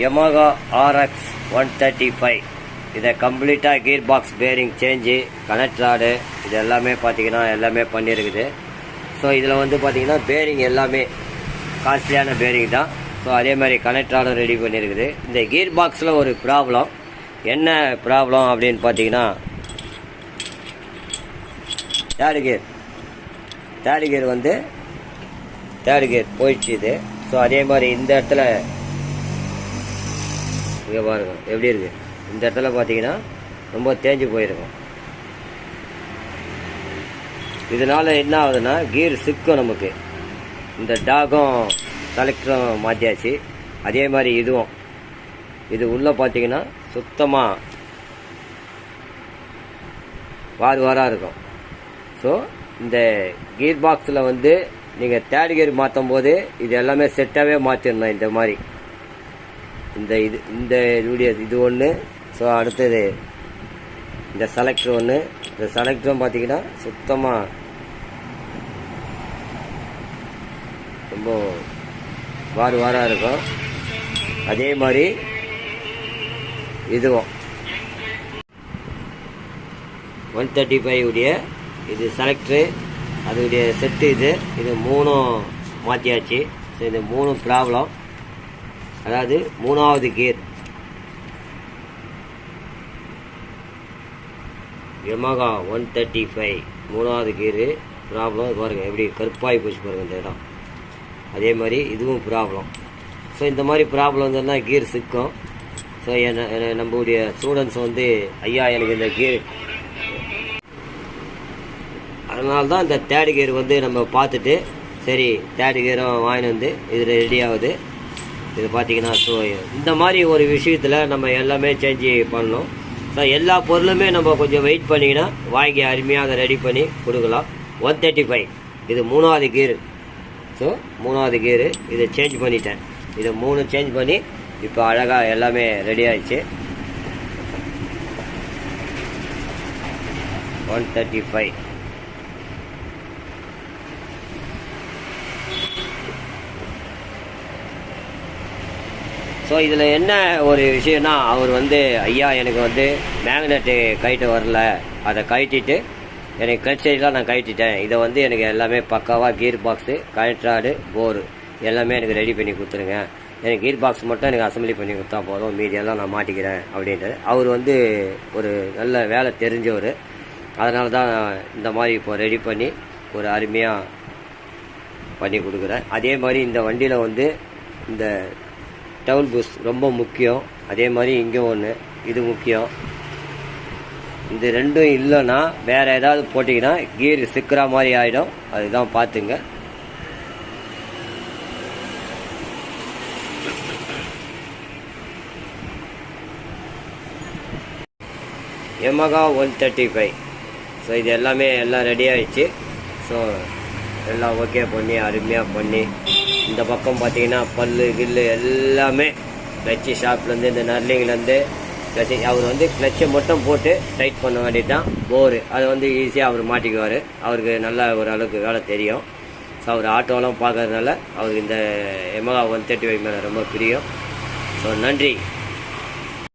Yamaha RX 135 இதை கம்ப்ளீட்டாக gear box bearing change connect rod இது எல்லாமே பார்த்தீங்கன்னா எல்லாமே பண்ணியிருக்குது. ஸோ இதில் வந்து பார்த்தீங்கன்னா பேரிங் எல்லாமே காஸ்ட்லியான பேரிங் தான். ஸோ அதே மாதிரி கனெக்ட் ராடும் ரெடி பண்ணியிருக்குது. இந்த கீர் பாக்ஸில் ஒரு ப்ராப்ளம், என்ன ப்ராப்ளம் அப்படின்னு பார்த்தீங்கன்னா தேர்டு கியர் வந்து தேர்டு கியர் போயிடுச்சு இது. ஸோ அதே மாதிரி இந்த இடத்துல இங்கே பாருங்க எப்படி இருக்குது. இந்த இடத்துல பார்த்தீங்கன்னா ரொம்ப தேஞ்சு போயிருக்கும். இதனால் என்ன ஆகுதுன்னா கீர் சிக்கும் நமக்கு. இந்த டாகும் செலக்டரும் மாற்றியாச்சு. அதே மாதிரி இதுவும் இது உள்ளே பார்த்தீங்கன்னா சுத்தமாக வாராக இருக்கும். ஸோ இந்த கீர் பாக்ஸில் வந்து நீங்கள் தேர்ட் கியர் மாற்றும் போது இது எல்லாமே செட்டாகவே மாற்றிடணும். இந்த மாதிரி இந்த வீடியோ இது ஒன்று. ஸோ அடுத்தது இந்த செலக்டர் ஒன்று. இந்த செலக்டரும் பார்த்தீங்கன்னா சுத்தமாக ரொம்ப வாராக இருக்கும். அதே மாதிரி இதுவும் 135 உடைய இது செலக்டரு அதோடைய செட்டு இது மூணும் மாற்றியாச்சு. ஸோ இது மூணு ப்ராப்ளம். அதாவது மூணாவது கியர் Yamaha 135 மூணாவது கியரு ப்ராப்ளம். பாருங்க எப்படி கருப்பாகி போச்சு பாருங்க இந்த இடம். அதே மாதிரி இதுவும் ப்ராப்ளம். ஸோ இந்த மாதிரி ப்ராப்ளம் வந்ததுன்னா கீர் சிக்கும். ஸோ நம்மளுடைய ஸ்டூடெண்ட்ஸ் வந்து ஐயா எனக்கு இந்த கீர், அதனால தான் இந்த தேர்டு கியர் வந்து நம்ம பார்த்துட்டு சரி தேர்டு கியரும் வாங்கிட்டு வந்து இதில் ரெடி ஆகுது. இது பார்த்தீங்கன்னா ஸோ இந்த மாதிரி ஒரு விஷயத்தில் நம்ம எல்லாமே சேஞ்சு பண்ணணும். ஸோ எல்லா பொருளுமே நம்ம கொஞ்சம் வெயிட் பண்ணிங்கன்னா வாங்கி அருமையாக அதை ரெடி பண்ணி கொடுக்கலாம். 135 இது மூணாவது கீரு. ஸோ மூணாவது கீரு இதை சேஞ்ச் பண்ணிட்டேன். இதை மூணு சேஞ்ச் பண்ணி இப்போ அழகாக எல்லாமே ரெடி ஆகிடுச்சு. 135 ஸோ இதில் என்ன ஒரு விஷயம்னா அவர் வந்து ஐயா எனக்கு வந்து மேக்னெட்டு கழட்ட வரல, அதை கழட்டிட்டு எனக்கு கிளச்செல்லாம் நான் கழட்டிட்டேன். இதை வந்து எனக்கு எல்லாமே பக்காவாக கீர் பாக்ஸு கனெக்ட்ராடு போரு எல்லாமே எனக்கு ரெடி பண்ணி கொடுத்துருங்க. எனக்கு கீர் பாக்ஸ் மட்டும் எனக்கு அசம்பிளி பண்ணி கொடுத்தா போதும், மீதியெல்லாம் நான் மாட்டிக்கிறேன் அப்படின்ட்டு. அவர் வந்து ஒரு நல்ல வேலை தெரிஞ்சவர். அதனால தான் இந்த மாதிரி இப்போ ரெடி பண்ணி ஒரு அருமையாக பண்ணி கொடுக்குறேன். அதே மாதிரி இந்த வண்டியில் வந்து இந்த டவுல் பூஸ் ரொம்ப முக்கியம். அதே மாதிரி இங்கே ஒன்று இது முக்கியம். இந்த ரெண்டும் இல்லைன்னா வேறு ஏதாவது போட்டிங்கன்னா கீர் சிக்கிற மாதிரி ஆகிடும். அதுதான் பார்த்துங்க. Yamaha 135 ஸோ இது எல்லாமே எல்லாம் ரெடி ஆகிடுச்சு. ஸோ எல்லாம் ஓகே பண்ணி அருமையாக பண்ணி இந்த பக்கம் பார்த்தீங்கன்னா பல்லு கில்லு எல்லாமே கிளச்சு ஷாப்லேருந்து இந்த நர்லிங்லேருந்து கிளச்சு அவர் வந்து கிளச்சை மட்டும் போட்டு டைட் பண்ண வேண்டியதான் போரு. அதை வந்து ஈஸியாக அவர் மாட்டிக்குவார். அவருக்கு நல்ல ஒரு அளவுக்கு வேலை தெரியும். ஸோ அவர் ஆட்டோலாம் பார்க்கறதுனால அவருக்கு இந்த Yamaha 135 மேலே ரொம்ப பிரியம். ஸோ நன்றி.